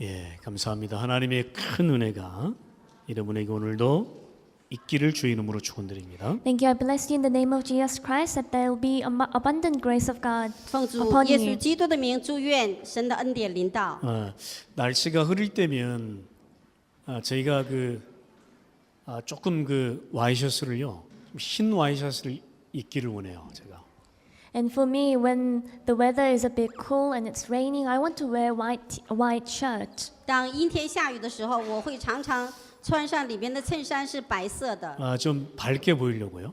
예, 감사합니다. 하나님의 큰 은혜가 여러분에게 오늘도 있기를 주의 이름으로 축원드립니다. Thank you. I bless you in the name of Jesus Christ that there will be abundant grace of God 奉主 upon 耶稣 you. 基督的名，祝願神的恩典临到。 날씨가 흐릴 때면 저희가 조금 와이셔츠를요, 흰 와이셔츠를 입기를 원해요. 제가. And for me, when the weather is a bit cool and it's raining, I want to wear white shirt. 当阴天下雨的时候，我会常常穿上里边的衬衫是白色的， 좀 밝게 보이려고요.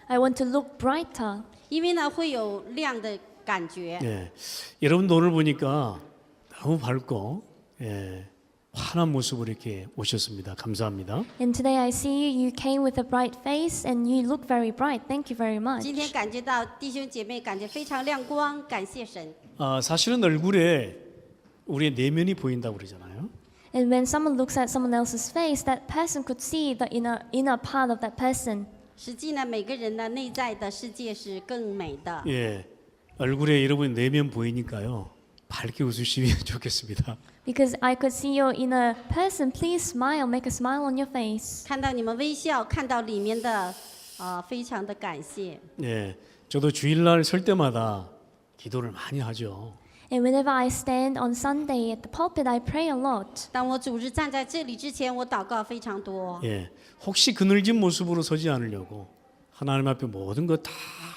I want to look brighter. 因为呢会有亮的感觉。 예, 여러분도 오늘 보니까 너무 밝고 환한 모습으로 이렇게 오셨습니다. 감사합니다. And today I see you came with a bright face and you look very bright. Thank you very much. 今天感觉到弟兄姐妹感觉非常亮光，感谢神。 사실은 얼굴에 우리의 내면이 보인다고 그러잖아요. And when someone looks at someone else's face, that person could see the inner part of that person. 实际呢，每个人的内在的世界是更美的。 예, 얼굴에 여러분 내면 보이니까요. 밝게 웃으시면 좋겠습니다. Because I could see your inner person. Please smile, make a smile on your face. 看到你们微笑，看到里面的非常的感谢。 예, 저도 주일날 설 때마다 기도를 많이 하죠. And whenever I stand on Sunday at the pulpit, I pray a lot. 当我主日站在这里之前，我祷告非常多。 예, 혹시 그늘진 모습으로 서지 않으려고 하나님 앞에 모든 거 다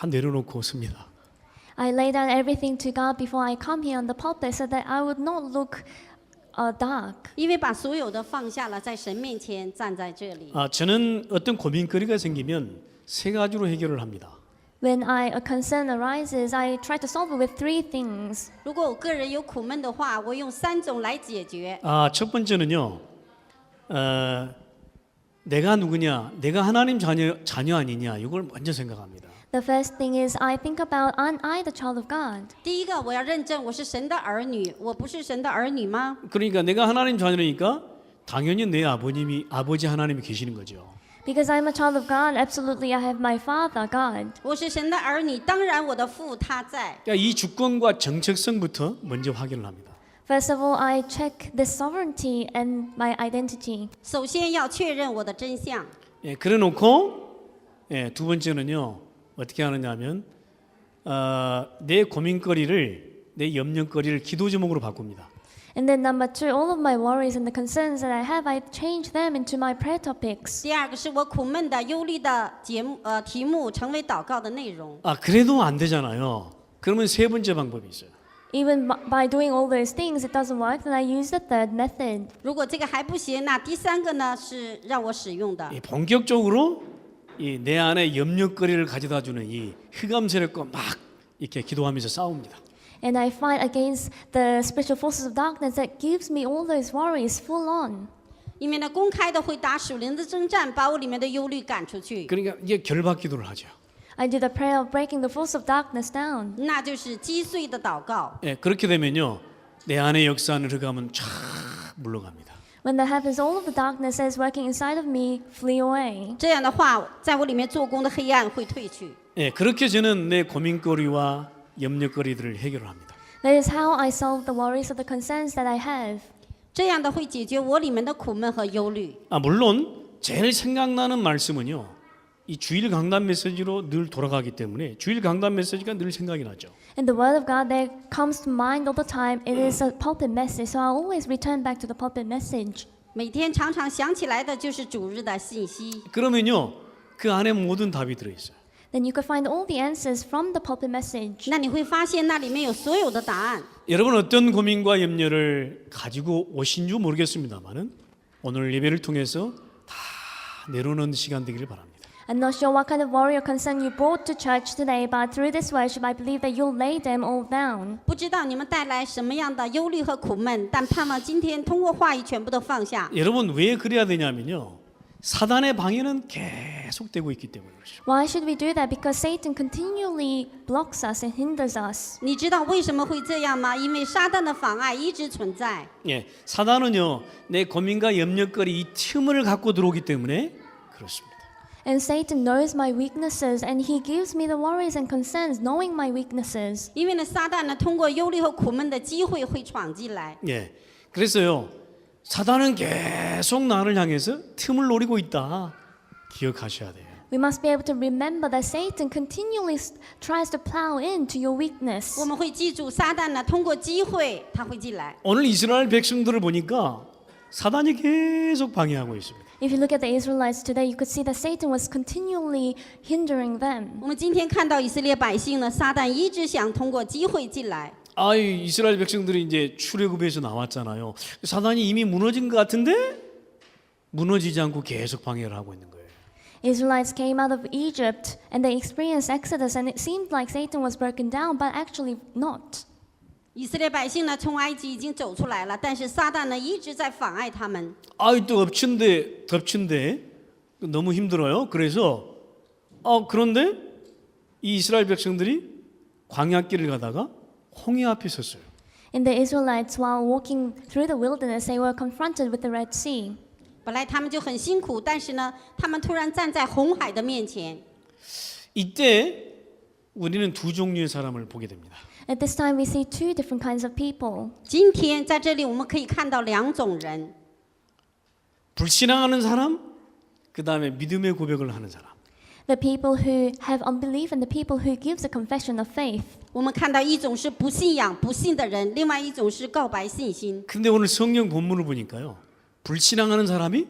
내려놓고 섭니다. I lay down everything to God before I come here on the pulpit so that I would not look dark. 因为把所有的放下了，在神面前站在这里。 저는 어떤 고민거리가 생기면 세 가지로 해결을 합니다. When a concern arises, I try to solve it with three things. 如果我个人有苦闷的话，我用3种来解决。 첫 번째는요, 내가 누구냐, 내가 하나님 자녀 아니냐, 이걸 먼저 생각합니다. The first thing is I think about, aren't I the child of God? 第一个，我要认证我是神的儿女，我不是神的儿女吗？ 그러니까 내가 하나님 자녀니까 당연히 내 아버지 하나님이 계시는 거죠. Because I'm a child of God, absolutely I have my Father, God. 我是神的儿女，当然我的父他在。 그러니까 이 주권과 정체성부터 먼저 확인을 합니다. First of all, I check the sovereignty and my identity. 首先要确认我的真相。 그래놓고 두 번째는요, 어떻게 하느냐면 내 고민거리를, 내 염려거리를 기도 제목으로 바꿉니다. And then number two, all of my worries and the concerns that I have, I change them into my prayer topics. 第二个是我苦闷的、忧虑的题目成为祷告的内容。 그래도 안 되잖아요. 그러면 세 번째 방법이 있어요. Even by doing all those things, it doesn't work, then I use the third method. 如果这个还不行，那第3个呢是让我使用的。 본격적으로 내 안에 염려거리를 가져다주는 이 흑암 세력과 막 이렇게 기도하면서 싸웁니다. And I fight against the spiritual forces of darkness that gives me all those worries full on. 因为呢，公开的会打属灵的征战，把我里面的忧虑赶出去。 그러니까 이게 결박 기도를 하죠. I do the prayer of breaking the force of darkness down. 那就是击碎的祷告。 그렇게 되면요, 내 안에 역사하는 흑암은 쫙 물러갑니다. When that happens, all of the darkness that is working inside of me flee away. 这样的话，在我里面做工的黑暗会退去。 그렇게 저는 내 고민거리와 염려거리들을 해결을 합니다. That is how I solve the worries or the concerns that I have. 这样的会解决我里面的苦闷和忧虑。 물론 제일 생각나는 말씀은요, 이 주일 강단 메시지로 늘 돌아가기 때문에 주일 강단 메시지가 늘 생각이 나죠. And the word of God that comes to mind all the time, it is a pulpit message, so I always return back to the pulpit message. 每天常常想起来的就是主日的信息。 그러면요, 그 안에 모든 답이 들어있어요. Then you could find all the answers from the pulpit message. 那你会发现那里面有所有的答案。 여러분 어떤 고민과 염려를 가지고 오신 줄 모르겠습니다만은 오늘 예배를 통해서 다 내려놓는 시간 되기를 바랍니다. I'm not sure what kind of worry or concern you brought to church today, but through this worship, I believe that you'll lay them all down. 不知道你们带来什么样的忧虑和苦闷，但盼望今天通过话语全部都放下。 여러분 왜 그래야 되냐면요, 사단의 방해는 계속되고 있기 때문에 그렇죠. Why should we do that? Because Satan continually blocks us and hinders us. 你知道为什么会这样吗？因为撒旦的妨碍一直存在。 사단은요, 내 고민과 염려거리 이 틈을 갖고 들어오기 때문에 그렇습니다. And Satan knows my weaknesses, and he gives me the worries and concerns, knowing my weaknesses. 因为呢，撒旦呢通过忧虑和苦闷的机会会闯进来。 그래서요, 사단은 계속 나를 향해서 틈을 노리고 있다. 기억하셔야 돼요. We must be able to remember that Satan continually tries to plow into your weakness. 我们会记住，撒旦呢通过机会他会进来。 오늘 이스라엘 백성들을 보니까 사단이 계속 방해하고 있습니다. If you look at the Israelites today, you could see that Satan was continually hindering them. 我们今天看到以色列百姓呢，撒旦一直想通过机会进来。 이스라엘 백성들이 이제 출애굽에서 나왔잖아요. 사단이 이미 무너진 것 같은데 무너지지 않고 계속 방해를 하고 있는 거예요. Israelites came out of Egypt and they experienced Exodus, and it seemed like Satan was broken down, but actually not. 以色列百姓呢，从埃及已经走出来了，但是撒旦呢一直在妨碍他们。 또 덮친데 너무 힘들어요. 그래서 그런데 이 이스라엘 백성들이 광야길을 가다가 홍해 앞에 섰어요. And the Israelites, while walking through the wilderness, they were confronted with the Red Sea. 本来他们就很辛苦，但是呢，他们突然站在红海的面前。 이때 우리는 두 종류의 사람을 보게 됩니다. At this time, we see two different kinds of people. 今天在这里我们可以看到两种人： 불신앙하는 사람, 그 다음에 믿음의 고백을 하는 사람. The people who have unbelief and the people who gives a confession of faith. 我们看到一种是不信仰、不信的人，另外一种是告白信心。 근데 오늘 성경 본문을 보니까요, 불신앙하는 사람이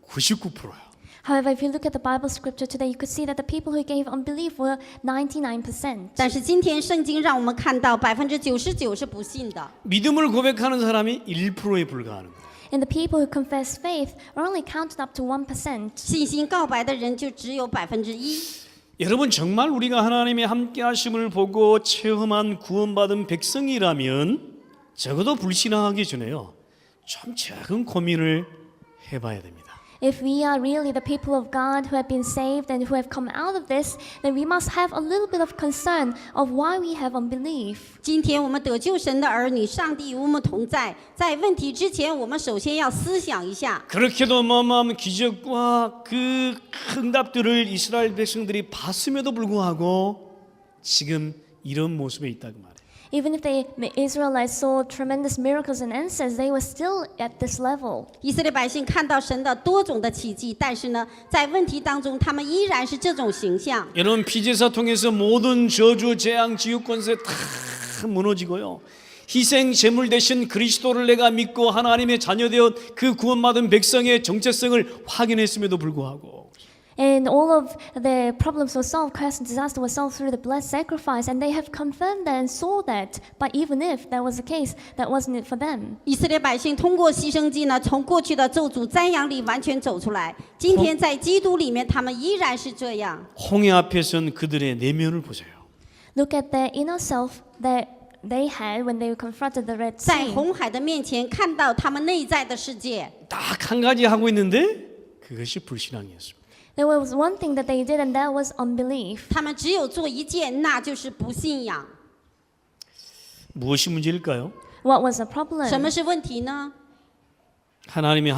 99%예요. However, if you look at the Bible scripture today, you could see that the people who gave unbelief were 99%. 但是今天圣经让我们看到99%是不信的。 믿음을 고백하는 사람이 1%에 불과하는 거예요. And the people who confess faith are only counted up to 1%. 信心告白的人就只有1%。 여러분 정말 우리가 하나님의 함께하심을 보고 체험한 구원받은 백성이라면 적어도 불신앙하기 전에요, 좀 작은 고민을 해봐야 됩니다. If we are really the people of God who have been saved and who have come out of this, then we must have a little bit of concern of why we have unbelief. 今天我们得救神的儿女，上帝与我们同在。在问题之前，我们首先要思想一下。 그렇게도 어마어마한 기적과 그 응답들을 이스라엘 백성들이 봤음에도 불구하고 지금 이런 모습에 있다고 말해요. Even if the Israelites saw tremendous miracles and answers, they were still at this level. 以色列百姓看到神的多种的奇迹，但是呢，在问题当中，他们依然是这种形象。 여러분 피제사 통해서 모든 저주, 재앙, 지옥 권세 다 무너지고요. 희생 제물 대신 그리스도를 내가 믿고 하나님의 자녀되어 그 구원받은 백성의 정체성을 확인했음에도 불구하고 And all of the problems were solved, curse and disaster was solved through the blood sacrifice, and they have confirmed that and saw that. But even if that was the case, that wasn't it for them. 以色列百姓通过牺牲祭呢，从过去的咒诅灾殃里完全走出来。今天在基督里面，他们依然是这样。 홍해 앞에 선 그들의 내면을 보세요. Look at the inner self that they had when they confronted the Red 在 Sea. 红海的面前看到他们内在的世界。 딱 한 가지 하고 있는데 그것이 불신앙이었습니다. There was one thing that they did, and that was unbelief. 他们只有做一件，那就是不信仰。 무엇이 문제일까요? What was the 什 problem? 么是问题呢？ 하나님의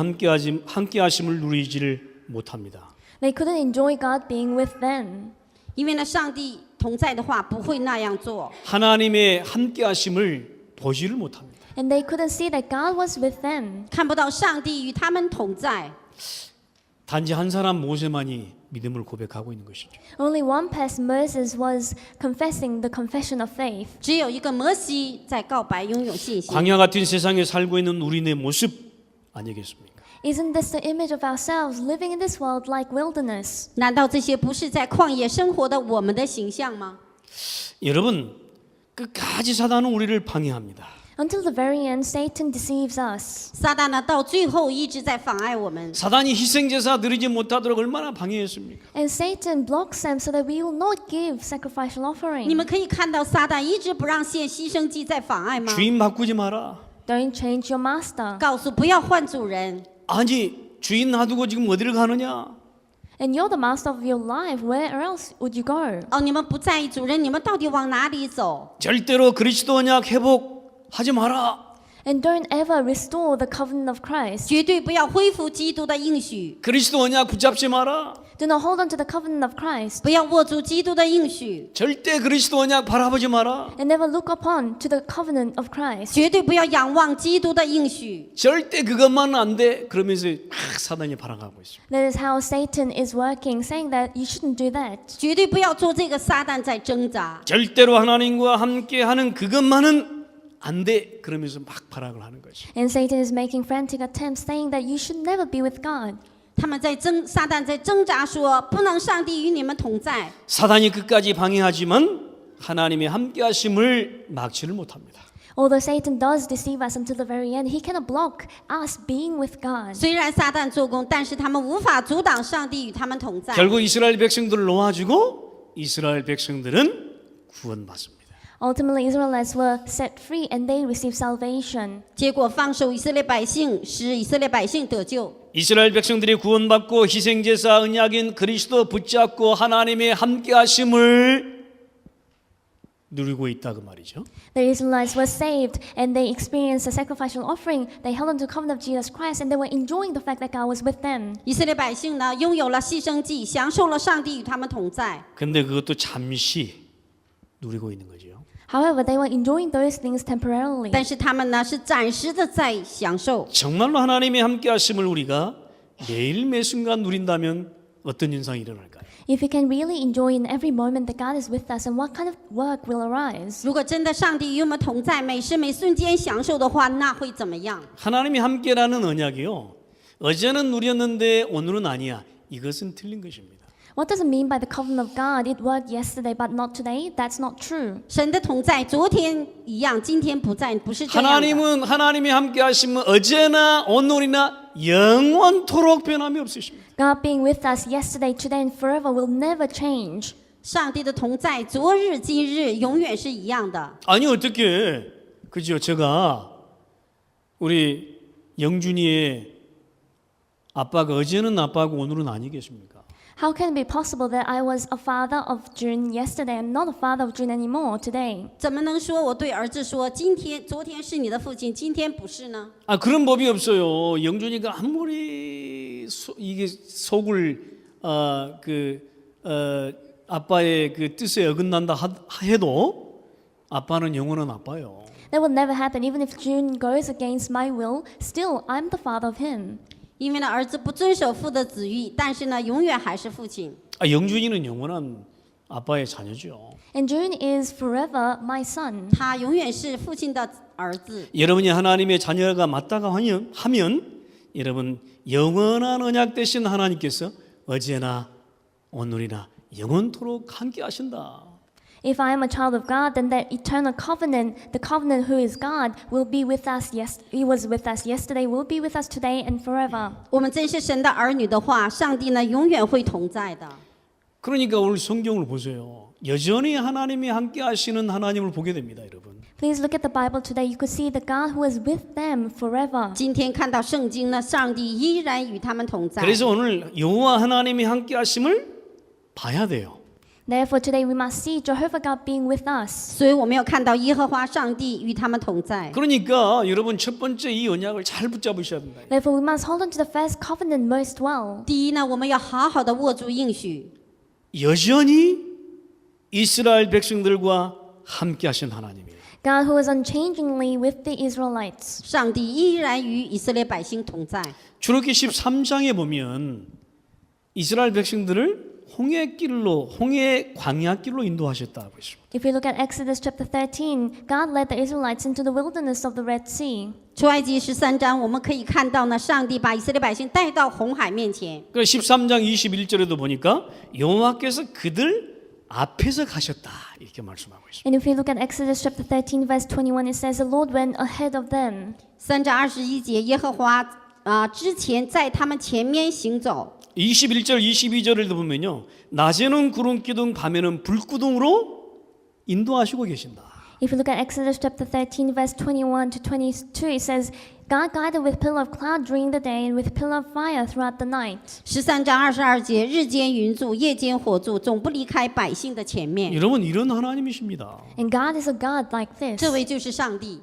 함께하심을 누리지를 못합니다. They couldn't enjoy God being with them. 因为呢，上帝同在的话，不会那样做。 하나님의 함께하심을 보지를 못합니다. And they couldn't see that God was with them. 看不到上帝与他们同在。 단지 한 사람 모세만이 믿음을 고백하고 있는 것이죠. Only one person, Moses, was confessing the confession of faith. 只有一个摩西在告白，拥有信心。 광야 같은 세상에 살고 있는 우리네 모습 아니겠습니까? Isn't this the image of ourselves living in this world like wilderness? 难道这些不是在旷野生活的我们的形象吗？ 여러분 끝까지 사단은 우리를 방해합니다. Until the very end, Satan deceives us. 撒旦呢，到最后一直在妨碍我们。 사단이 희생제사 드리지 못하도록 얼마나 방해했습니까? And Satan blocks them so that we will not give sacrificial 你 offering. 们可以看到，撒旦一直不让献牺牲祭，在妨碍吗？ 주인 바꾸지 마라. Don't change your master. 告诉不要换主人。 아니 주인 놔두고 지금 어디를 가느냐? And you're the master of your life. Where else would you go? 哦，你们不在意主人，你们到底往哪里走？ 절대로 그리스도 언약 회복하지 마라. And don't ever restore the covenant of Christ. 绝对不要恢复基督的应许， 그리스도 언약 붙잡지 마라. Do not hold on to the covenant of Christ. 不要握住基督的应许， 절대 그리스도 언약 바라보지 마라. And never look upon to the covenant of Christ. 绝对不要仰望基督的应许。 절대 그것만은 안 돼. 그러면서 막 사단이 바라가고 있습니다. That is how Satan is working, saying that you shouldn't do that. 绝对不要做这个，撒旦在挣扎。 절대로 하나님과 함께하는 그것만은 안 돼. 그러면서 막 발악을 하는 거죠. And Satan is making frantic attempts, saying that you should never be with God. 撒旦在挣扎说，不能上帝与你们同在。 사단이 끝까지 방해하지만 하나님의 함께하심을 막지를 못합니다. Although Satan does deceive us until the very end, he cannot block us being with God. 虽然撒旦做工，但是他们无法阻挡上帝与他们同在。 결국 이스라엘 백성들을 놓아주고 이스라엘 백성들은 구원받습니다. Ultimately, Israelites were set free and they received salvation. 结果放手以色列百姓，使以色列百姓得救。 이스라엘 백성들이 구원받고 희생제사 언약인 그리스도 붙잡고 하나님의 함께하심을 누리고 있다 그 말이죠. The Israelites were saved and they experienced the sacrificial offering. They held on to the covenant of Jesus Christ and they were enjoying the fact that God was with them. 以色列百姓呢，拥有了牺牲祭，享受了上帝与他们同在。 근데 그것도 잠시 누리고 있는 거죠. However, they were enjoying those things temporarily. 但是他们呢，是暂时的在享受。 정말로 하나님의 함께하심을 우리가 매일 매 순간 누린다면 어떤 현상이 일어날까요? If we can really enjoy in every moment that God is with us, and what kind of work will arise? 如果真的上帝与我们同在，每时每瞬间享受的话，那会怎么样？ 하나님이 함께라는 언약이요. 어제는 누렸는데 오늘은 아니야. 이것은 틀린 것입니다. What does it mean by the covenant of God? It worked yesterday but not today? That's not true. 神的同在，昨天一样，今天不在，不是这样的。 하나님은 하나님이 함께하시면 어제나 오늘이나 영원토록 변함이 없으십니다. God being with us yesterday, today, and forever will never change. 上帝的同在，昨日、今日永远是一样的。 아니 어떻게 그죠? 제가 우리 영준이의 아빠가 어제는 아빠고 오늘은 아니겠습니까? How can it be possible that I was a father of June yesterday and not a father of June anymore today? 怎么能说我对儿子说，昨天是你的父亲，今天不是呢？ 아 그런 법이 없어요. 영준이가 아무리 이게 속을 아빠의 그 뜻에 어긋난다 해도 아빠는 영원한 아빠요. That will never happen. Even if June goes against my will, still I'm the father of him. 因为呢，儿子不遵守父的旨意，但是呢，永远还是父亲。 아 영준이는 영원한 아빠의 자녀죠. And June is forever my son. 他永远是父亲的儿子。 여러분이 하나님의 자녀가 맞다가 하면 여러분 영원한 언약 되신 하나님께서 어제나 오늘이나 영원토록 함께 하신다. If I am a child of God, then that eternal covenant, the covenant who is God, will be with us. Yes, He was with us yesterday, will be with us today and forever. 我们真是神的儿女的话，上帝呢永远会同在的。 그러니까 오늘 성경을 보세요. 여전히 하나님이 함께 하시는 하나님을 보게 됩니다, 여러분. Please look at the Bible today. You could see the God who is with them forever. 今天看到圣经呢，上帝依然与他们同在。 그래서 오늘 여호와 하나님이 함께 하심을 봐야 돼요. Therefore, today we must see Jehovah God being with us. 所以我们要看到耶和华上帝与他们同在。 그러니까 여러분 첫 번째 이 언약을 잘 붙잡으셔야 된다. Therefore, we must hold on to the first covenant most well. 第一呢，我们要好好的握住应许， 여전히 이스라엘 백성들과 함께 하신 하나님이에요. God who is unchangingly with the Israelites. 上帝依然与以色列百姓同在。 출애굽기 13장에 보면 이스라엘 백성들을 홍해 광야길로 인도하셨다고 했습니다. If we look at Exodus chapter 13, God led the Israelites into the wilderness of the Red Sea. 出埃及13章，我们可以看到呢，上帝把以色列百姓带到红海面前。 그 13장 21절에도 보니까 여호와께서 그들 앞에서 가셨다 이렇게 말씀하고 있습니다. And if we look at Exodus chapter 13, verse 21, it says, The Lord went ahead of them. 3章21节，耶和华之前在他们前面行走。 21절 22절을 보면요. 낮에는 구름 기둥 밤에는 불구둥으로 인도하시고 계신다. If you look at Exodus chapter 13, verse 21 to 22, it says, God guided with pillar of cloud during the day and with pillar of fire throughout the night. 13章22节，日间云柱，夜间火柱，总不离开百姓的前面。 여러분 이런 하나님이십니다. And God is a God like this. 这位就是上帝。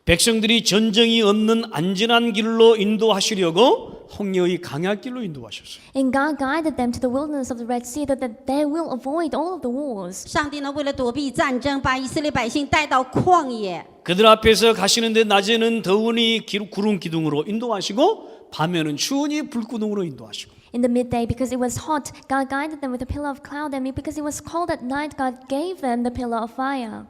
백성들이 전쟁이 없는 안전한 길로 인도하시려고 홍해의 강약길로 인도하셨어요. And God guided them to the wilderness of the Red Sea so that they will avoid all of the wars. 上帝呢，为了躲避战争，把以色列百姓带到旷野。 그들 앞에서 가시는데 낮에는 더우니 구름 기둥으로 인도하시고 밤에는 추우니 불구덩으로 인도하시고. In the midday, because it was hot, God guided them with a pillar of cloud, and because it was cold at night, God gave them the pillar of fire.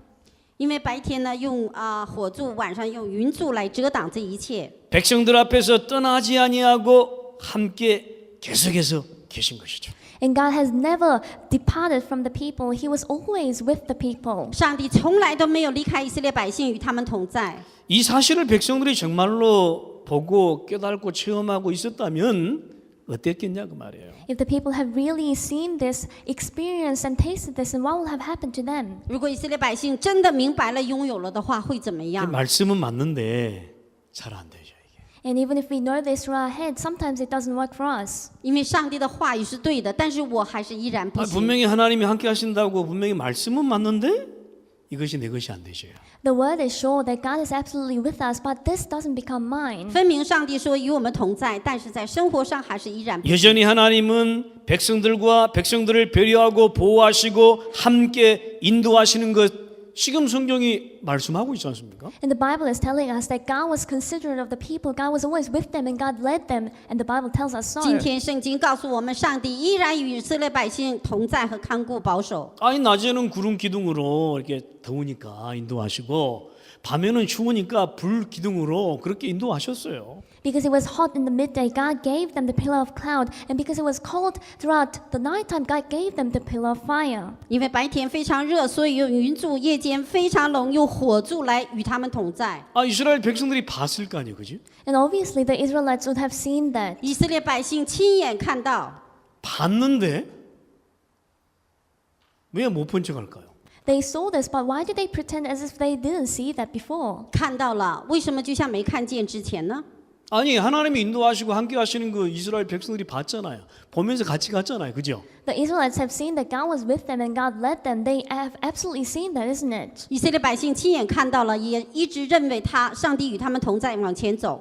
因为白天呢用火柱，晚上用云柱来遮挡这一切。 백성들 앞에서 떠나지 아니하고 함께 계속해서 계신 것이죠. And God has never departed from the people. He was always with the people. 上帝从来都没有离开以色列百姓，与他们同在。 이 사실을 백성들이 정말로 보고 깨닫고 체험하고 있었다면 어땠겠냐 그 말이에요. If the people had really seen this, experienced and tasted this, then what will have happened to them? 如果以色列百姓真的明白了、拥有了的话，会怎么 그 样？ 말씀은 맞는데 잘 안 되죠 이게. And even if we know this through our head, sometimes it doesn't work for us. 因为上帝的话语是对的，但是我还是依然不行。 분명히 하나님이 함께 하신다고 분명히 말씀은 맞는데 이것이 내 것이 안 되죠. The word is sure that God is absolutely with us, but this doesn't become mine. 分明上帝说与我们同在，但是在生活上还是依然不行。 여전히 하나님은 백성들을 배려하고 보호하시고 함께 인도하시는 것 지금 성경이 말씀하고 있지 않습니까? And the Bible is telling us that God was considerate of the people. God was always with them and God led them. And the Bible tells us so. 今天圣经告诉我们，上帝依然与以色列百姓同在和看顾保守。 아니 낮에는 구름 기둥으로 이렇게 더우니까 인도하시고 밤에는 추우니까 불 기둥으로 그렇게 인도하셨어요. Because it was hot in the midday, God gave them the pillar of cloud. And because it was cold throughout the nighttime, God gave them the pillar of fire. 因为白天非常热，所以用云柱；夜间非常冷，用火柱来与他们同在。 아 이스라엘 백성들이 봤을 거 아니에요, 그지? And obviously the Israelites would have seen that. 以色列百姓亲眼看到， 봤는데 왜 못 본 척할까요? They saw this, but why did they pretend as if they didn't see that before? 看到了，为什么就像没看见之前呢？ 아니 하나님이 인도하시고 함께 하시는 그 이스라엘 백성들이 봤잖아요. 보면서 같이 갔잖아요, 그죠? The Israelites have seen that God was with them and God led them. They have absolutely seen that, isn't it? 以色列百姓亲眼看到了，也一直认为上帝与他们同在，往前走。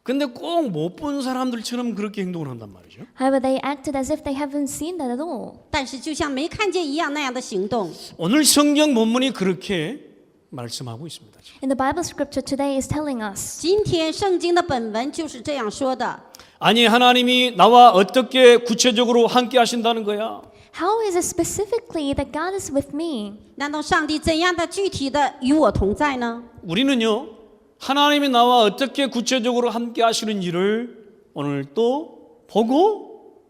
근데 꼭 못 본 사람들처럼 그렇게 행동을 한단 말이죠. However, they acted as if they haven't seen that at all. 但是就像没看见一样那样的行动。 오늘 성경 본문이 그렇게 말씀하고 있습니다. And the Bible scripture today is telling us. 今天圣经的本文就是这样说的。 아니 하나님이 나와 어떻게 구체적으로 함께 하신다는 거야? How is it specifically that God is with me? 难道上帝怎样的具体的与我同在呢？ 우리는요 하나님이 나와 어떻게 구체적으로 함께 하시는지를 오늘 또 보고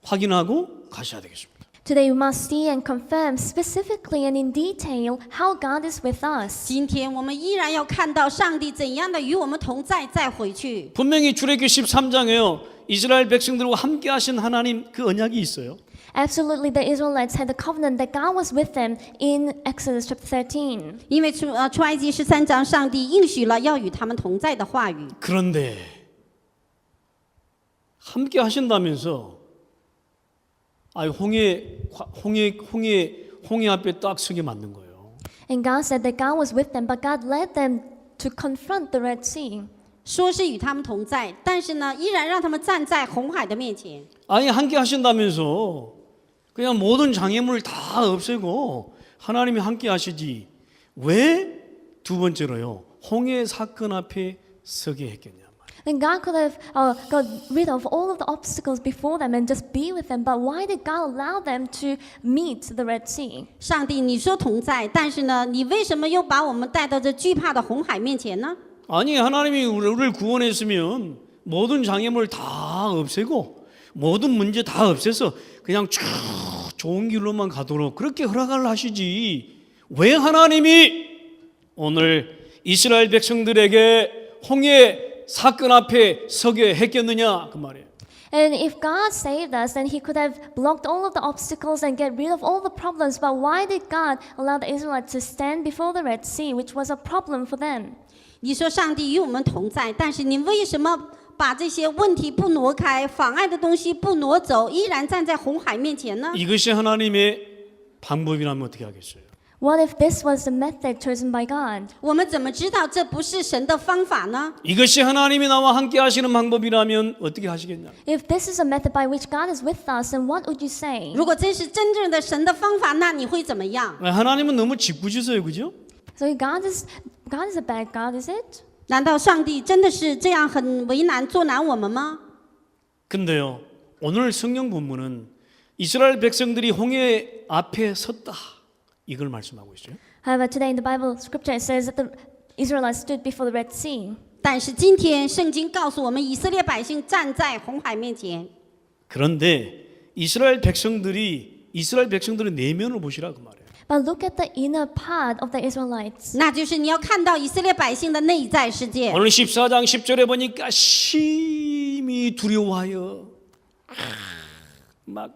확인하고 가셔야 되겠습니다. Today we must see and confirm specifically and in detail how God is with us. 今天我们依然要看到上帝怎样的与我们同在，再回去。 분명히 출애굽기 13장에요 이스라엘 백성들과 함께 하신 하나님 그 언약이 있어요. Absolutely, the Israelites had the covenant that God was with them in Exodus chapter 13. 因为出埃及13章，上帝应许了要与他们同在的话语。 그런데 함께 하신다면서 아 홍해 앞에 딱 서게 만든 거예요. And God said that God was with them, but God led them to confront the Red Sea. 说是与他们同在，但是呢，依然让他们站在红海的面前。 아니 함께 하신다면서 그냥 모든 장애물을 다 없애고 하나님이 함께 하시지 왜 두 번째로요 홍해 사건 앞에 서게 했겠냐. Then God could have got rid of all of the obstacles before them and just be with them. But why did God allow them to meet the Red Sea? 上帝，你说同在，但是呢，你为什么又把我们带到这惧怕的红海面前呢？ 아니 하나님이 우리를 구원했으면 모든 장애물 다 없애고 모든 문제 다 없애서 그냥 쭉 좋은 길로만 가도록 그렇게 허락을 하시지 왜 하나님이 오늘 이스라엘 백성들에게 홍해 사건 앞에 서게 했겠느냐 그 말이에요. And if God saved us, then He could have blocked all of the obstacles and get rid of all the problems. But why did God allow the Israelites to stand before the Red Sea, which was a problem for them? 你说上帝与我们同在，但是你为什么把这些问题不挪开，妨碍的东西不挪走，依然站在红海面前呢？ 이것이 하나님의 방법이라면 어떻게 하겠어요? What if this was the method chosen by God? 我们怎么知道这不是神的方法呢？ 이것이 하나님이 나와 함께 하시는 방법이라면 어떻게 하시겠냐? If this is a method by which God is with us, then what would you say? 如果这是真正的神的方法，那你会怎么样？ 하나님은 너무 짓궂으세요, 그죠? So God is a bad God, is it? 难道上帝真的是这样很为难作难我们吗？ 근데요, 오늘 성경 본문은 이스라엘 백성들이 홍해 앞에 섰다, 이걸 말씀하고 있어요. However, today in the Bible scripture it says that the Israelites stood before the Red Sea. 但是今天圣经告诉我们，以色列百姓站在红海面前。 그런데 이스라엘 백성들의 내면을 보시라 그 말이에요. But look at the inner part of the Israelites. 那就是你要看到以色列百姓的内在世界。 오늘 14장 10절에 보니까 심히 두려워하여 막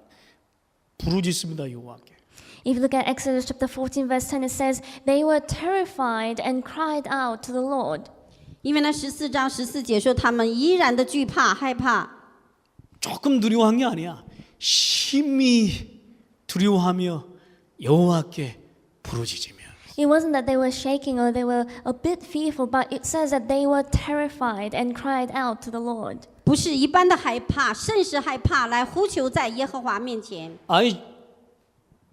부르짖습니다, 여호와께. If you look at Exodus chapter 14 verse 10, it says, they were terrified and cried out to the Lord. 因为呢14章14节说，他们依然的惧怕害怕。 조금 두려워한 게 아니야. 심히 두려워하며 여호와께 부르짖으며. It wasn't that they were shaking or they were a bit fearful, but it says that they were terrified and cried out to the Lord. 不是一般的害怕，甚是害怕，来呼求在耶和华面前。 아니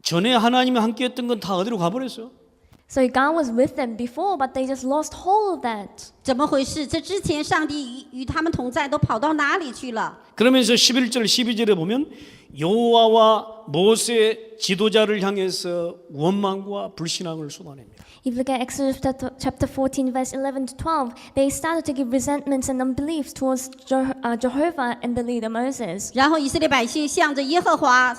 전에 하나님이 함께했던 건 다 어디로 가버렸어? So God was with them before, but they just lost hold of that. 怎么回事？这之前上帝与他们同在，都跑到哪里去了？ 그러면서 11절 12절에 보면 여호와와 모세 지도자를 향해서 원망과 불신앙을 쏟아냅니다. If you look at Exodus chapter 14, verse 11 to 12, they started to give resentments and unbeliefs towards Jehovah and the leader Moses. 然后以色列百姓向着耶和华，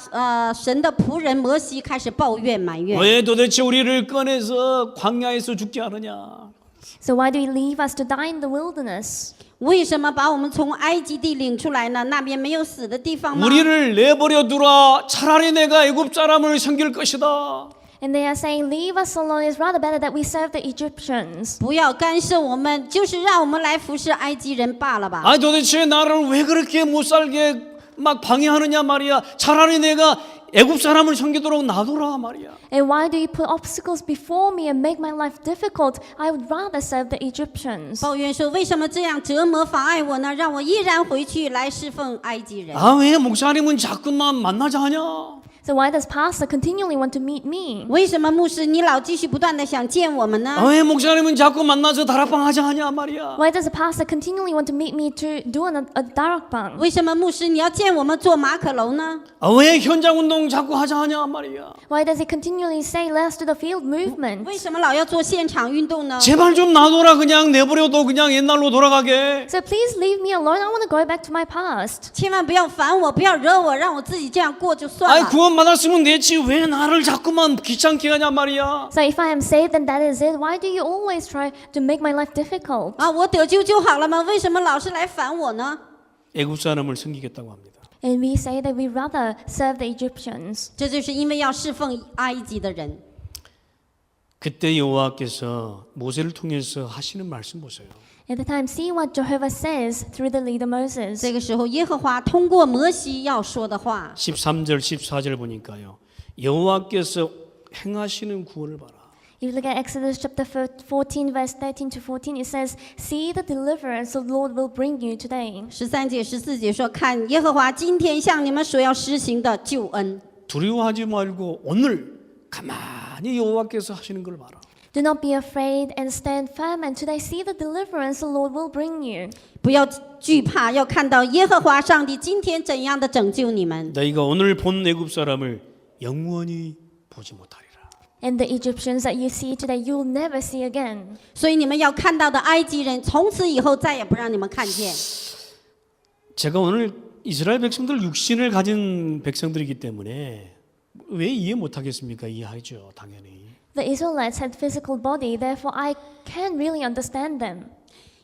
神的仆人摩西开始抱怨埋怨。 왜 도대체 우리를 꺼내서 광야에서 죽게 하느냐? So why do you leave us to die in the wilderness? 为什么把我们从埃及地领出来呢？那边没有死的地方吗？ 우리를 내버려 두라. 차라리 내가 애굽 사람을 섬길 것이다. And they are saying, leave us alone. It's rather better that we serve the Egyptians. 不要干涉我们，就是让我们来服侍埃及人罢了吧。 아니 도대체 나를 왜 그렇게 못 살게 막 방해하느냐 말이야. 차라리 내가 애굽 사람을 섬기도록 놔둬라 말이야. And why do you put obstacles before me and make my life difficult? I would rather serve the Egyptians. 抱怨说：“为什么这样折磨妨碍我呢？让我依然回去来侍奉埃及人。 아 왜 목사님은 자꾸만 만나자 하냐? So why does pastor continually want to meet me? 为什么牧师你老继续不断的想见我们呢？ 아 왜 목사님은 자꾸 만나서 다락방 하자 하냐 말이야. Why does the pastor continually want to meet me to do a darakbang? 为什么牧师你要见我们做马可楼呢？ 아 왜 현장 운동 자꾸 하자 하냐 말이야. Why does he continually say, let's do the field movement? 为什么老要做现场运动呢？ 제발 좀 놔둬라. 그냥 내버려둬. 그냥 옛날로 돌아가게. So please leave me alone. I want to go back to my past. 千万不要烦我，不要惹我，让我自己这样过就算 아이 了。 구원 받았으면 됐지. 왜 나를 자꾸만 귀찮게 하냐 말이야. So if I am saved, then that is it. Why do you always try to make my life difficult? 啊，我得救就好了吗？为什么老是来烦我呢？ 애굽 사람을 섬기겠다고 합니다. And we say that we rather serve the Egyptians. 这就是因为要侍奉埃及的人。 그때 여호와께서 모세를 통해서 하시는 말씀 보세요. At the time, see what Jehovah says through the leader Moses. 这个时候，耶和华通过摩西要说的话， 13절 14절 보니까요. 여호와께서 행하시는 구원을 봐라. If you look at Exodus chapter 14, verse 13 to 14, it says, see the deliverance the Lord will bring you today. 13节、14节说：“看耶和华今天向你们所要施行的救恩， 두려워하지 말고 오늘 가만히 여호와께서 하시는 걸 봐라. Do not be afraid and stand firm, and today see the deliverance the Lord will bring you. 不要惧怕，要看到耶和华上帝今天怎样的拯救你们。 너희가 오늘 본 애굽 사람을 영원히 보지 못하리라. And the Egyptians that you see today, you will never see again. 所以你们要看到的埃及人，从此以后再也不让你们看见。 제가 오늘 이스라엘 백성들 육신을 가진 백성들이기 때문에 왜 이해 못하겠습니까? 이해하죠, 당연히. The Israelites had physical body, therefore I can't really understand them.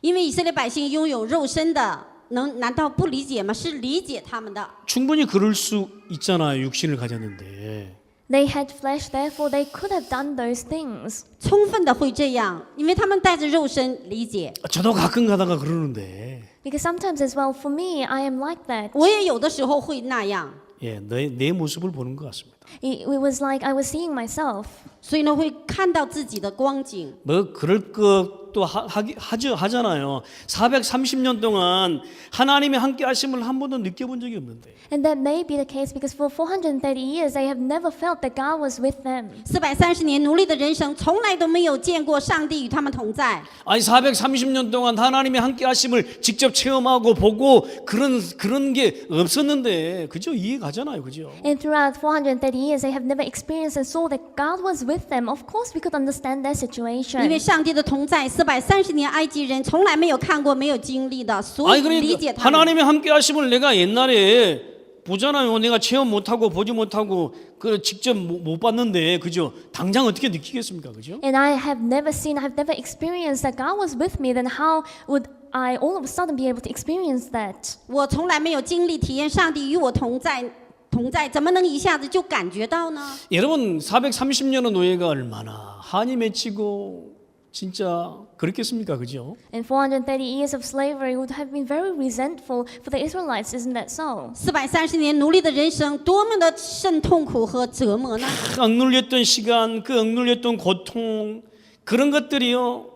因为以色列百姓拥有肉身的，难道不理解吗？是理解他们的。 충분히 그럴 수 있잖아요. 육신을 가졌는데. They had flesh, therefore they could have done those things. 充分的会这样，因为他们带着肉身理解。 저도 가끔 가다가 그러는데. Because sometimes as well, for me, I am like that. 我也有的时候会那样。 예, 내 모습을 보는 것 같습니다. It was like I was seeing myself. 所以呢会看到自己的光景。 뭐 그럴 것도 하잖아요. 430년 동안 하나님의 함께 하심을 한 번도 느껴본 적이 없는데. And that may be the case because for 430 years they have never felt that God was with them. 430年奴隶的人生，从来都没有见过上帝与他们同在。 아니 430년 동안 하나님의 함께 하심을 직접 체험하고 보고 그런 게 없었는데 그죠? 이해 가잖아요. 그죠? And throughout 430 years they have never experienced and saw that God was with them. Of course we could understand their 因 situation. 为上帝的同在，430年埃及人从来没有看过、没有经历的，所 아니 以理解 그러니까 他们。 하나님의 함께 하심을 내가 옛날에 보잖아요. 내가 체험 못하고 보지 못하고 그 직접 못 봤는데 그죠? 당장 어떻게 느끼겠습니까? 그죠? And I have never experienced that God was with me. Then how would I all of a sudden be able to experience that? 我从来没有经历体验上帝与我同在，怎么能一下子就感觉到呢？ 여러분 430년의 노예가 얼마나 한이 맺히고 진짜 그렇겠습니까? 그죠? And 430 years of slavery would have been very resentful for the Israelites, isn't that so? 430年奴隶的人生，多么的甚痛苦和折磨呢？ 그 억눌렸던 시간, 그 억눌렸던 고통 그런 것들이요.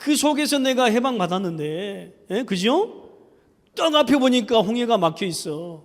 그 속에서 내가 해방받았는데, 그죠? 떡 앞에 보니까 홍해가 막혀 있어.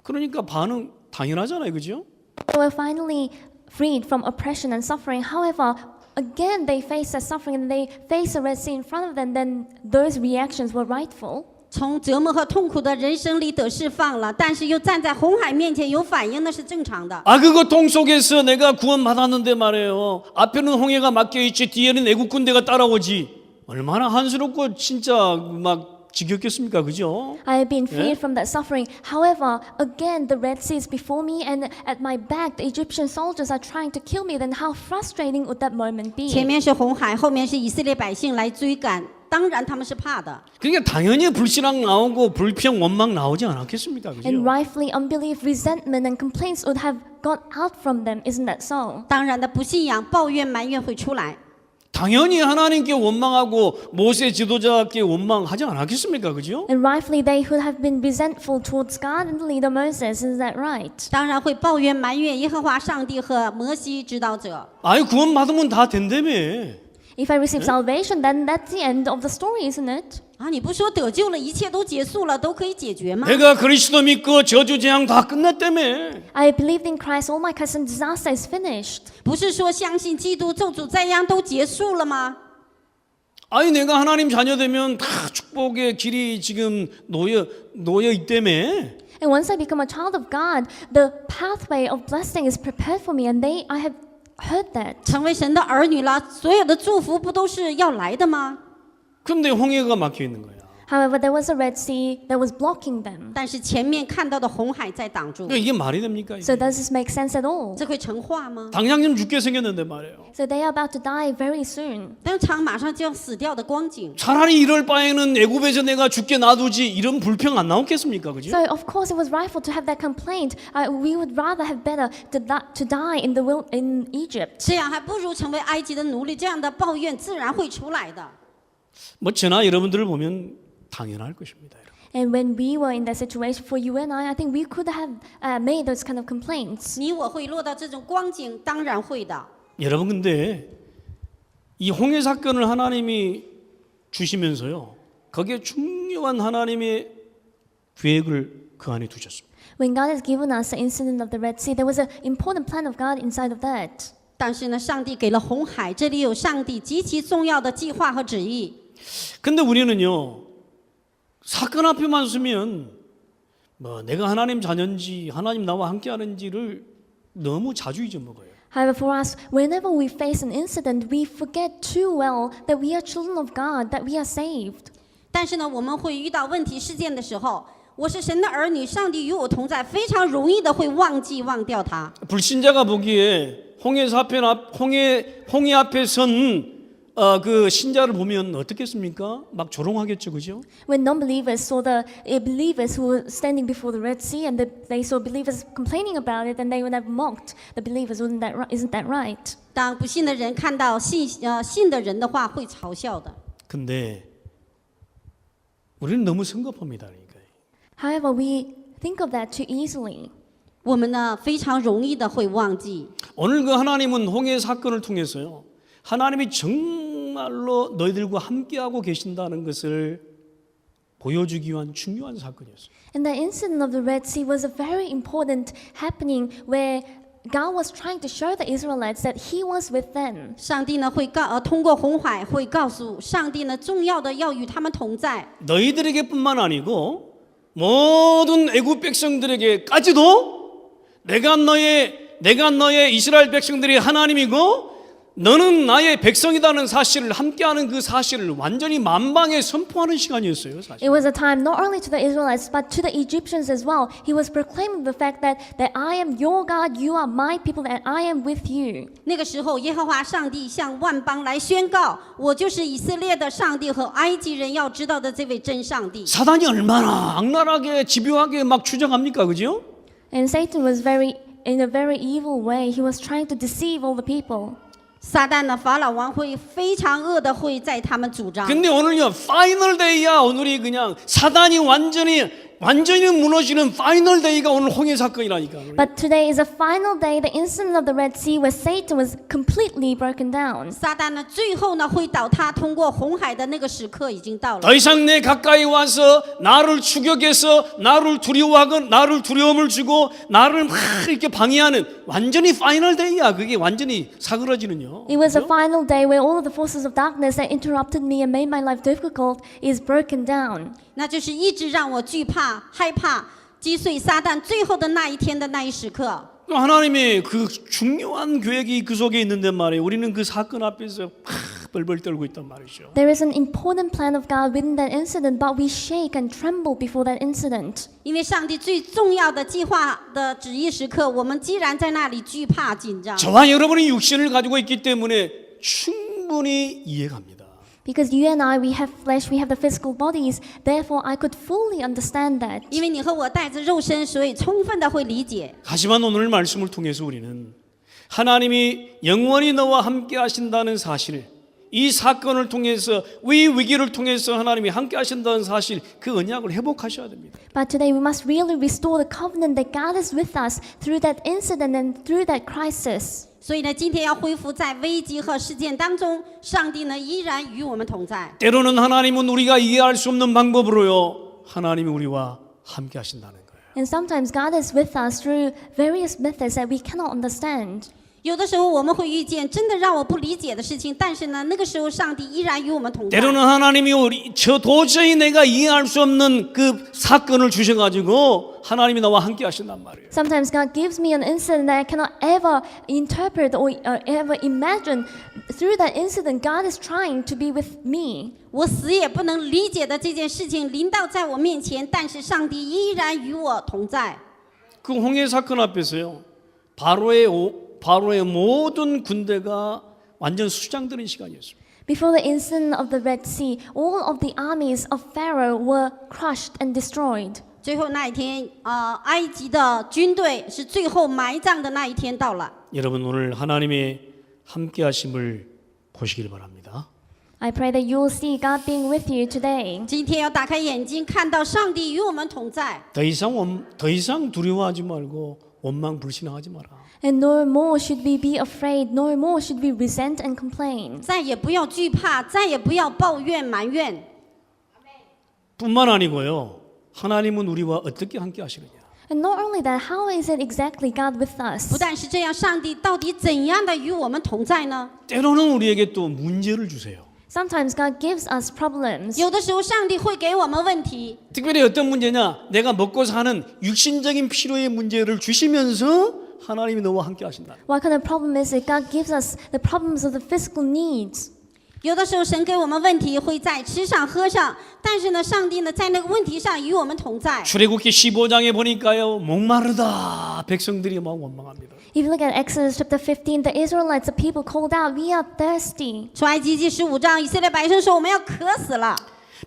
그러니까 반응 당연하잖아요, 그죠? They were finally freed from oppression and suffering. However, again they faced that suffering and they faced a Red Sea in front of them. Then those reactions were rightful. 从折磨和痛苦的人生里得释放了，但是又站在红海面前有反应，那是正常的。 아, 그 고통 속에서 내가 구원받았는데 말이에요. 앞에는 홍해가 막혀 있지, 뒤에는 애국 군대가 따라오지. 얼마나 한스럽고 진짜 막 지겹겠습니까, 그죠? I have been freed from that suffering. However, again the Red Sea is before me and at my back the Egyptian soldiers are trying to kill me. Then how frustrating would that moment be? 前面是红海，后面是以色列百姓来追赶，当然他们是怕的。 그러니까 당연히 불신앙 나오고 불평, 원망 나오지 않았겠습니까, 그죠? And rightfully unbelief, resentment and complaints would have got out from them. Isn't that so? 当然的，不信仰、抱怨、埋怨会出来。 당연히 하나님께 원망하고 모세 지도자께 원망하지 않았겠습니까? 그죠? And rightfully they would have been resentful towards God and the leader Moses. Is that right? 当然会抱怨、埋怨耶和华上帝和摩西指导者。 아이 구원 받으면 다 된다며. If I receive salvation, then that's the end of the story, isn't it? 啊，你不说得救了，一切都结束了，都可以解决吗？ 내가 그리스도 믿고 저주 재앙 다 끝났다며. I believed in Christ, all my curse and disaster is finished. 不是说相信基督咒诅灾殃都结束了吗？ 아니 내가 하나님 자녀 되면 다 축복의 길이 지금 놓여 있다며. And once I become a child of God, the pathway of blessing is prepared for me, and I have heard that. 成为神的儿女了，所有的祝福不都是要来的吗？ 근데 홍해가 막혀 있는 거야. However, there was a Red Sea that was blocking them. 但是前面看到的红海在挡住， 그러니까 이게 말이 됩니까? So 이게? does this make sense at all? 这会成话吗？ 당장 좀 죽게 생겼는데 말이에요. So they are about to die very soon. 当场马上就要死掉的光景。 차라리 이럴 바에는 애굽에서 내가 죽게 놔두지 이런 불평 안 나오겠습니까? 그죠? So of course it was rightful to have that complaint. We would rather have better to die in Egypt. 这样还不如成为埃及的奴隶，这样的抱怨自然会出来的。 뭐 저나 여러분들을 보면 당연할 것입니다. 여러분. And when we were in that situation, for you and I think we could have made those kind of complaints. 你我会落到这种光景，当然会的。 여러분 근데 이 홍해 사건을 하나님이 주시면서요. 거기에 중요한 하나님의 계획을 그 안에 두셨습니다. When God has given us the incident of the Red Sea, there was an important plan of God inside of that. 但是呢，上帝给了红海，这里有上帝极其重要的计划和旨意。 근데 우리는요. 사건 앞에만 서면 뭐 내가 하나님 자녀인지 하나님 나와 함께 하는지를 너무 자주 잊어먹어요. However, for us, whenever we face an incident, we forget too well that we are children of God, that we are saved. 但是呢，我们会遇到问題事件的时候，我是神的儿女，上帝与我同在，非常容易的会忘掉他。 불신자가 보기에 홍해 앞에 선 그 신자를 보면 어떻겠습니까? 막 조롱하겠죠, 그죠? When non-believers saw the believers who were standing before the Red Sea and they saw believers complaining about it, then they would have mocked the believers. Isn't that right? 当不信的人看到信的人的话，会嘲笑的。 근데 우리는 너무 성급합니다, 그러니까. However, we think of that too easily. 我们呢非常容易的会忘记。 오늘 그 하나님은 홍해 사건을 통해서요, 하나님이 정말로 너희들과 함께하고 계신다는 것을 보여주기 위한 중요한 사건이었어요. And the incident of the Red Sea was a very important happening where God was trying to show the Israelites that He was with them. 上帝呢通过红海会告诉上帝呢重要的要与他们同在。 너희들에게뿐만 아니고 모든 애굽 백성들에게까지도 내가 너의 이스라엘 백성들이 하나님이고 너는 나의 백성이라는 사실을 함께하는 그 사실을 완전히 만방에 선포하는 시간이었어요. 사실. It was a time not only to the Israelites but to the Egyptians as well. He was proclaiming the fact that I am your God, you are my people, and I am with you. 那个时候，耶和华上帝向万邦来宣告：“我就是以色列的上帝和埃及人要知道的这位真上帝。” 사단이 얼마나 악랄하게 집요하게 막 추정합니까, 그죠? And Satan was in a very evil way. He was trying to deceive all the people. 撒旦的法老王会非常恶的会在他们主张。 근데 오늘요, 파이널 데이야. 오늘이 그냥 사단이 완전히 무너지는 파이널 데이가 오늘 홍해 사건이라니까. But today is a final day, the incident of the Red Sea, where Satan was completely broken down. 撒旦呢，最後呢會倒塌，通過紅海的那個時刻已經到了。 더 이상 내 가까이 와서 나를 추격해서 나를 두려워하건 나를 두려움을 주고 나를 막 이렇게 방해하는 완전히 파이널 데이야. 그게 완전히 사그러지는요. It was a final day where all of the forces of darkness that interrupted me and made my life difficult is broken down. 那就是一直讓我懼怕、害怕、擊碎撒旦最後的那一天的那一時刻。 하나님의 그 중요한 계획이 그 속에 있는데 말이에요. 우리는 그 사건 앞에서 벌벌 떨고 있단 말이죠. There is an important plan of God within that incident, but we shake and tremble before that incident. 因為上帝最重要的計劃的旨意時刻，我們既然在那裡懼怕緊張。 저와 여러분이 육신을 가지고 있기 때문에 충분히 이해갑니다. Because you and I, we have flesh, we have the physical bodies, therefore I could fully understand that. 因為你和我帶着肉身，所以充分的會理解。 하지만 오늘 말씀을 통해서 우리는 하나님이 영원히 너와 함께 하신다는 사실, 이 사건을 통해서 이 위기를 통해서 하나님이 함께 하신다는 사실, 그 언약을 회복하셔야 됩니다. But today we must really restore the covenant that God is with us through that incident and through that crisis. 所以呢，今天要恢復在危機和事件當中，上帝呢依然與我們同在。 때로는 하나님은 우리가 이해할 수 없는 방법으로요, 하나님이 우리와 함께 하신다는 거예요. And sometimes God is with us through various methods that we cannot understand. 有的时候我們會遇見真的讓我不理解的事情，但是呢，那個時候上帝依然與我們同在。 때로는 하나님이 도저히 내가 이해할 수 없는 그 사건을 주셔가지고 하나님이 나와 함께 하신단 말이에요. Sometimes God gives me an incident that I cannot ever interpret or ever imagine. Through that incident, God is trying to be with me. 我死也不能理解的這件事情臨到在我面前，但是上帝依然與我同在。 그 홍해 사건 앞에서요, 바로의 모든 군대가 완전 수장되는 시간이었습니다. Before the incident of the Red Sea, all of the armies of Pharaoh were crushed and destroyed. 最後那一天，埃及的軍隊是最後埋葬的那一天到了。 여러분 오늘 하나님의 함께하심을 보시길 바랍니다. I pray that you will see God being with you today. 今天要打開眼睛，看到上帝與我們同在。 더 이상 두려워하지 말고 원망 불신하지 마라. And no more should we be afraid, no more should we resent and complain. 再也不要懼怕，再也不要抱怨埋怨。 뿐만 아니고요, 하나님은 우리와 어떻게 함께하시느냐. And not only that, how is it exactly God with 不 us? 但是這樣，上帝到底怎樣的與我們同在呢？ 때로는 우리에게 또 문제를 주세요. Sometimes God gives us problems. 有的時候，上帝會給我們問題。 특별히 어떤 문제냐, 내가 먹고 사는 육신적인 필요의 문제를 주시면서 하나님이 너와 함께 하신다. What kind of problem is it? God gives us the problems of the physical needs. 有的時候，神給我們問題會在吃上喝上，但是呢，上帝呢在那個問題上與我們同在。 출애굽기 15장에 보니까요, 목마르다 백성들이 막 원망합니다. If you look at Exodus chapter 15, the Israelites, the people called out, "We are thirsty." 出埃及記15章，以色列百姓說：“我們要渴死了。”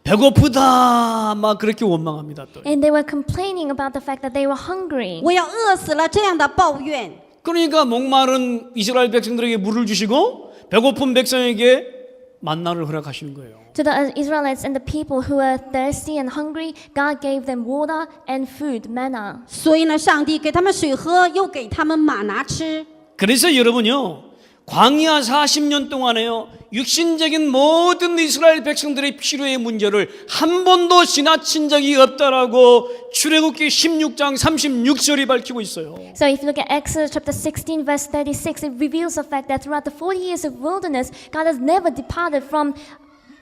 배고프다 막 그렇게 원망합니다. 또. And they were complaining about the fact that they were hungry. 我要餓死了，這樣的抱怨。 그러니까 목마른 이스라엘 백성들에게 물을 주시고 배고픈 백성에게 만나를 허락하시는 거예요. To the Israelites and the people who were thirsty and hungry, God gave them water and food, manna. 所以呢，上帝给他们水喝，又给他们玛拿吃。 그래서 여러분요, 광야 40년 동안에요, 육신적인 모든 이스라엘 백성들의 필요의 문제를 한 번도 지나친 적이 없다라고 출애굽기 16장 36절이 밝히고 있어요. So if you look at Exodus chapter 16 verse 36, it reveals the fact that throughout the 40 years of wilderness, God has never departed from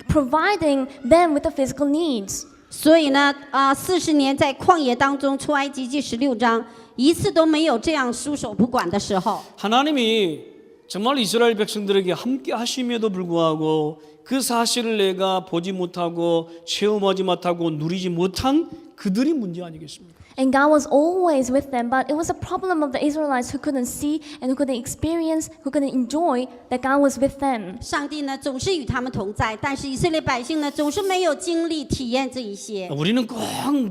providing them with the physical needs. 所以呢，40年在旷野当中，出埃及记16章，一次都没有这样束手不管的时候。 하나님이 정말 이스라엘 백성들에게 함께 하심에도 불구하고 그 사실을 내가 보지 못하고 체험하지 못하고 누리지 못한 그들이 문제 아니겠습니까? And God was always with them, but it was a problem of the Israelites who couldn't see and who couldn't experience, who couldn't enjoy that God was with them. 上帝呢总是与他们同在，但是以色列百姓呢总是没有经历体验这一些。 우리는 꼭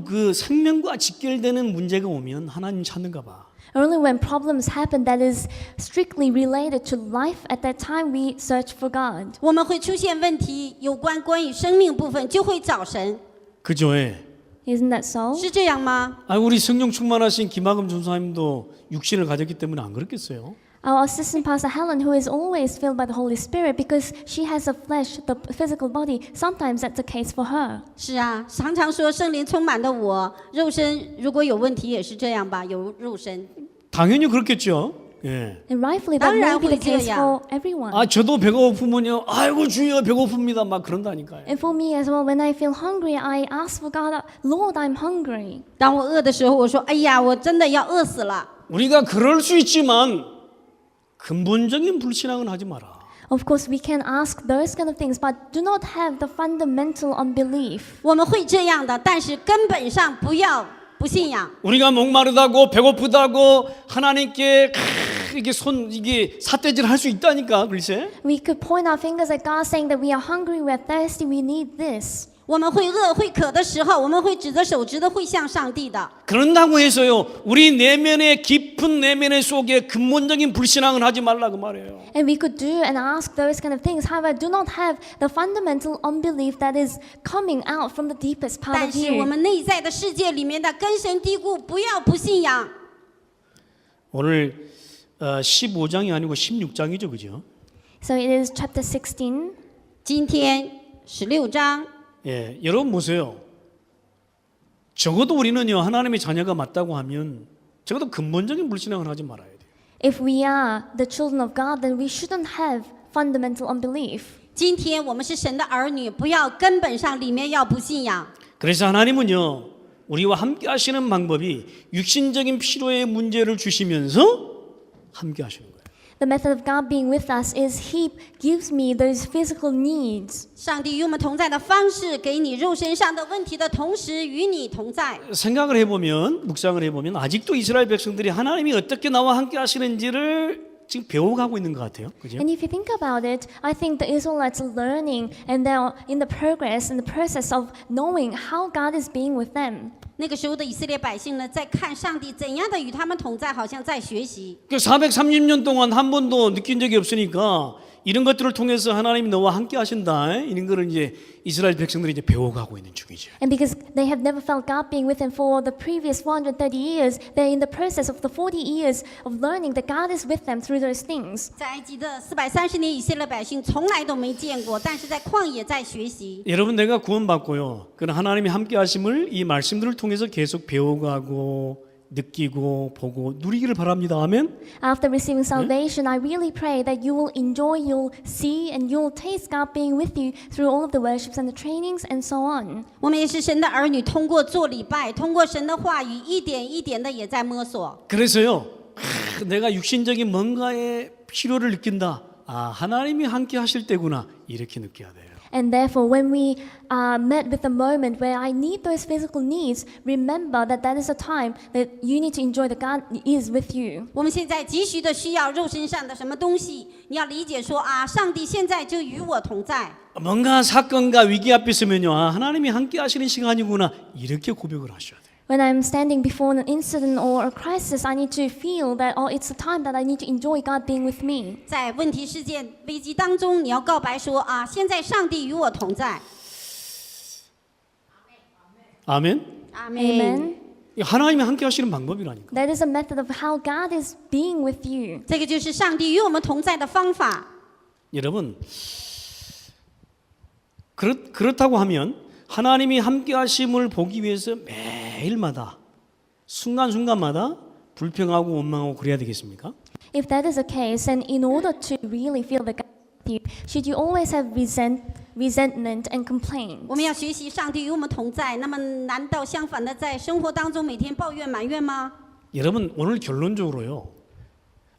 그 생명과 직결되는 문제가 오면 하나님 찾는가 봐. Only when problems happen that is strictly related to life, at that time we search for God. 我们会出现问题，有关于生命部分就会找神， 그죠? 예. Isn't that so? 是这样吗？ 아, 우리 성령 충만하신 김학금 전사님도 육신을 가졌기 때문에 안 그렇겠어요? Our assistant pastor Helen, who is always filled by the Holy Spirit because she has a flesh, the physical body, sometimes that's the case for her. 是啊，常常说圣灵充满的我，肉身如果有问题也是这样吧，有肉身。 당연히 그렇겠죠. 예. And rightfully, that may be the case 당연히 for everyone. 아, 저도 배가 고프면요, 아이고 주여 배고픕니다 막 그런다니까요. And for me as well, when I feel hungry, I ask for God, Lord, I'm hungry. 当我饿的时候，我说：“哎呀，我真的要饿死了。 우리가 그럴 수 있지만 근본적인 불신앙은 하지 마라. Of course, we can ask those kind of things, but do not have the fundamental unbelief. ”我们会这样的，但是根本上不要不信仰。 우리가 목마르다고 배고프다고 하나님께 이게 삿대질 할 수 있다니까 글쎄. We could point our fingers at God saying that we are hungry, we are thirsty, we need this. 我们会饿会渴的时候，我们会指着手指的会向上帝的。 그런다고 해서요, 우리 내면의 깊은 내면의 속에 근본적인 불신앙은 하지 말라고 말해요. And we could do and ask those kind of things. However, do not have the fundamental unbelief that is coming out from the deepest part 但 of 是我 you. 们内在的世界里面的根深蒂固，不要不信仰。 오늘 15장이 아니고 16장이죠, 그죠? So it is chapter 16. 今天16章， 예, 여러분 보세요. 적어도 우리는요, 하나님의 자녀가 맞다고 하면 적어도 근본적인 불신앙을 하지 말아야 돼요. If we are the children of God, then we shouldn't have fundamental unbelief. 今天我们是神的儿女，不要根本上里面要不信仰。 그래서 하나님은요, 우리와 함께 하시는 방법이 육신적인 필요의 문제를 주시면서 함께 하시는 거예요. The method of God being with us is He gives me those physical needs. 上帝与我们同在的方式，给你肉身上的问题的同时与你同在。 생각을 해보면, 묵상을 해보면 아직도 이스라엘 백성들이 하나님이 어떻게 나와 함께 하시는지를 지금 배워가고 있는 것 같아요. 그죠? And if you think about it, I think the Israelites are learning and they're in the progress, in the process of knowing how God is being with them. 那个时候的以色列百姓呢，在看上帝怎样的与他们同在，好像在学习。 430년 동안 한 번도 느낀 적이 없으니까 이런 것들을 통해서 하나님이 너와 함께 하신다. 이런 거를 이제 이스라엘 백성들이 이제 배워가고 있는 중이죠. And because they have never felt God being with them for the previous 130 years, they're in the process of the 40 years of learning that God is with them through those things. 在埃及的430年，以色列百姓从来都没见过，但是在旷野在学习。 여러분 내가 구원받고요. 그런 하나님이 함께 하심을 이 말씀들을 통해서 계속 배워가고 느끼고 보고 누리기를 바랍니다. 아멘. After receiving salvation, I really pray that you will enjoy, you'll see, and you'll taste God being with you through all of the worships and the trainings and so on. 我们也是神的儿女，通过做礼拜，通过神的话语，一点一点的也在摸索。 그래서요. 내가 육신적인 뭔가의 필요를 느낀다. 아, 하나님이 함께 하실 때구나. 이렇게 느껴야 돼요. And therefore, when we are met with the moment where I need those physical needs, remember that that is a time that you need to enjoy that God is with you. 我们现在急需的需要肉身上的什么东西，你要理解说啊，上帝现在就与我同在。 뭔가 사건과 위기 앞에 있으면요. 아, 하나님이 함께 하시는 시간이구나. 이렇게 고백을 하셔야 돼요. When I'm standing before an incident or a crisis, I need to feel that, oh, it's a time that I need to enjoy God being with me. 在问题事件危机当中，你要告白说啊，现在上帝与我同在。 아멘. Amen. 이 하나님이 함께 하시는 방법이라니까. That is a method of how God is being with you. 这个就是上帝与我们同在的方法。 여러분, 그렇다고 하면 하나님이 함께 하심을 보기 위해서 매일마다 순간순간마다 불평하고 원망하고 그래야 되겠습니까? If that is the case, then in order to really feel the God with you, should you always have resentment and complaint? 我们要学习上帝与我们同在，那么难道相反的在生活当中每天抱怨埋怨吗？ 여러분, 오늘 결론적으로요.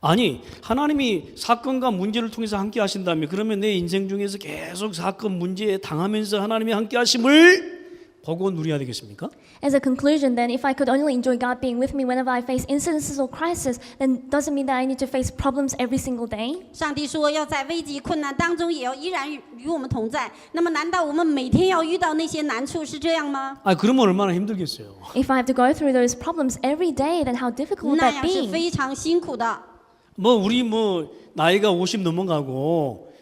아니, 하나님이 사건과 문제를 통해서 함께 하신다면 그러면 내 인생 중에서 계속 사건 문제에 당하면서 하나님이 함께 하심을 보고 누려야 되겠습니까? As a conclusion, then, if I could only enjoy God being with me whenever I face incidences or crises, then doesn't mean that I need to face problems every single day. 上帝说要在危急困难当中也要依然与我们同在。那么难道我们每天要遇到那些难处是这样吗？ 아, 그러면 얼마나 힘들겠어요. If I have to go through those problems every day, then how difficult would 那 that 样是 be? 非常辛苦的。 우리 나이가 50 넘어가고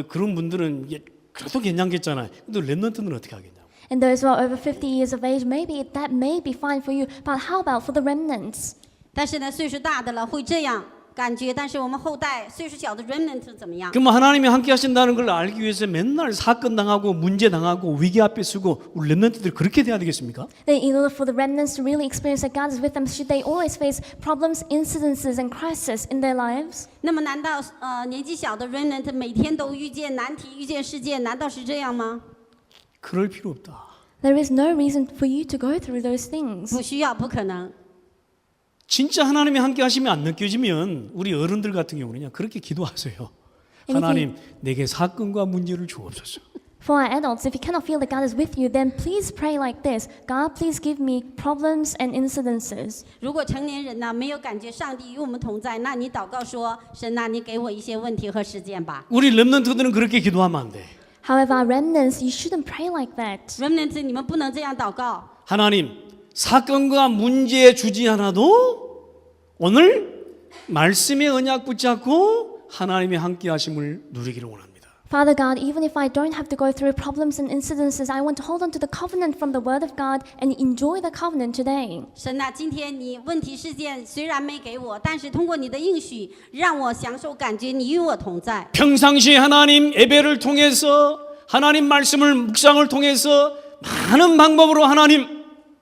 그런 분들은 그래도 괜찮겠잖아요. 근데 랩런트는 어떻게 하겠냐고. And those who are over 50 years of age, maybe that may be fine for you, but how about for the remnants? 但是呢，岁数大的了会这样感觉，但是我们后代岁数小的 remnant 怎么样？ 그럼 하나님이 함께 하신다는 걸 알기 위해서 맨날 사건 당하고 문제 당하고 위기 앞에 서고 우리 랩런트들 그렇게 돼야 되겠습니까? Then in order for the remnants to really experience that God is with them, should they always face problems, incidences, and crises in their lives? 那么难道年纪小的 remnant 每天都遇见难题、遇见事件，难道是这样吗？ 그럴 필요 없다. There is no reason for you to go through those things. 不需要，不可能。 진짜 하나님이 함께 하시면 안 느껴지면 우리 어른들 같은 경우는요. 그렇게 기도하세요. 하나님 내게 사건과 문제를 주옵소서. For our adults, if you cannot feel that God is with you, then please pray like this: God, please give me problems and incidences. 如果成年人呢没有感觉上帝与我们同在，那你祷告说：神啊，你给我一些问题和事件吧。 우리 랩런트들은 그렇게 기도하면 안 돼. However, our remnants, you shouldn't pray like that. remnant 你们不能这样祷告。 하나님 사건과 문제 주지 않아도 오늘 말씀의 언약 붙잡고 하나님의 함께 하심을 누리기를 원합니다. Father God, even if I don't have to go through problems and incidences, I want to hold on to the covenant from the Word of God and enjoy the covenant today. 神啊，今天你问题事件虽然没给我，但是通过你的应许，让我享受感觉你与我同在。 평상시 하나님 예배를 통해서 하나님 말씀을 묵상을 통해서 많은 방법으로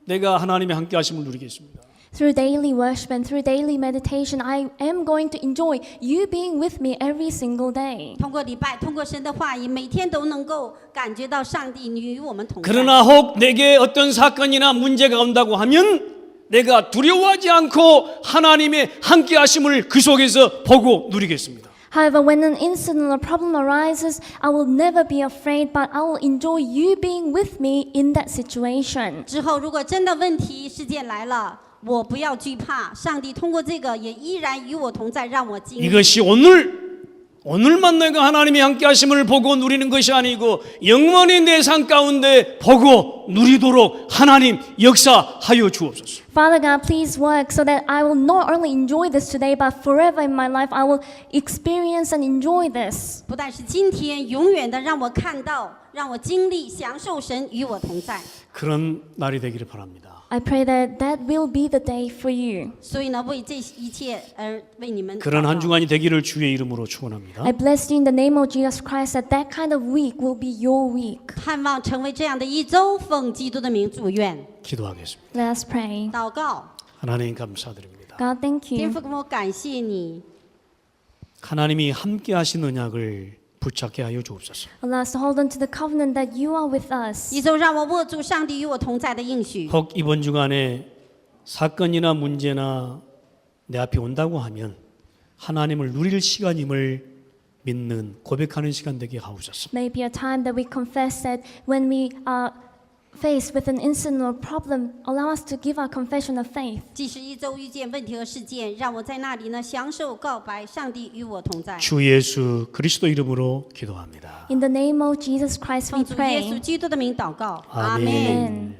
내가 하나님의 함께 하심을 누리겠습니다. Through daily worship and through daily meditation, I am going to enjoy you being with me every single day. 通过礼拜，通过神的话语，每天都能够感觉到上帝你与我们同在。 그러나 혹 내게 어떤 사건이나 문제가 온다고 하면 내가 두려워하지 않고 하나님의 함께 하심을 그 속에서 보고 누리겠습니다. However, when an incident or problem arises, I will never be afraid, but I will enjoy you being with me in that situation. 之后，如果真的问题事件来了，我不要惧怕，上帝通过这个也依然与我同在，让我经历。 이것이 오늘만 내가 하나님의 함께 하심을 보고 누리는 것이 아니고 영원히 내 삶 가운데 보고 누리도록 하나님 역사하여 주옵소서. Father God, please work so that I will not only enjoy this today, but forever in my life I will experience and enjoy this. 不但是今天，永远的让我看到，让我经历，享受神与我同在。 그런 날이 되기를 바랍니다. I pray that that will be the day for you. 所以呢，为这一切而为你们祷告。 그런 한 주간이 되기를 주의 이름으로 축원합니다. I bless you in the name of Jesus Christ that that kind of week will be your week. 盼望成为这样的一周，奉基督的名祝愿。 기도하겠습니다. Let us pray. 祷告， 하나님 감사드립니다. God, thank 天 you. 父，我感谢你， 하나님이 함께 하신 언약을 붙잡게 하여 주옵소서. Allow us to hold on to the covenant that you are with us. 一周让我握住上帝与我同在的应许。 혹 이번 주간에 사건이나 문제나 내 앞에 온다고 하면 하나님을 누릴 시간임을 믿는 고백하는 시간 되게 하옵소서. May be a time that we confess that when we are faced with an incident or problem, allow us to give our confession of faith. 即使一周遇见问题和事件，让我在那里呢享受告白，上帝与我同在。 주 예수 그리스도 이름으로 기도합니다. In the name of Jesus Christ we 奉主耶稣 pray. 基督的名祷告， 아멘. Amen.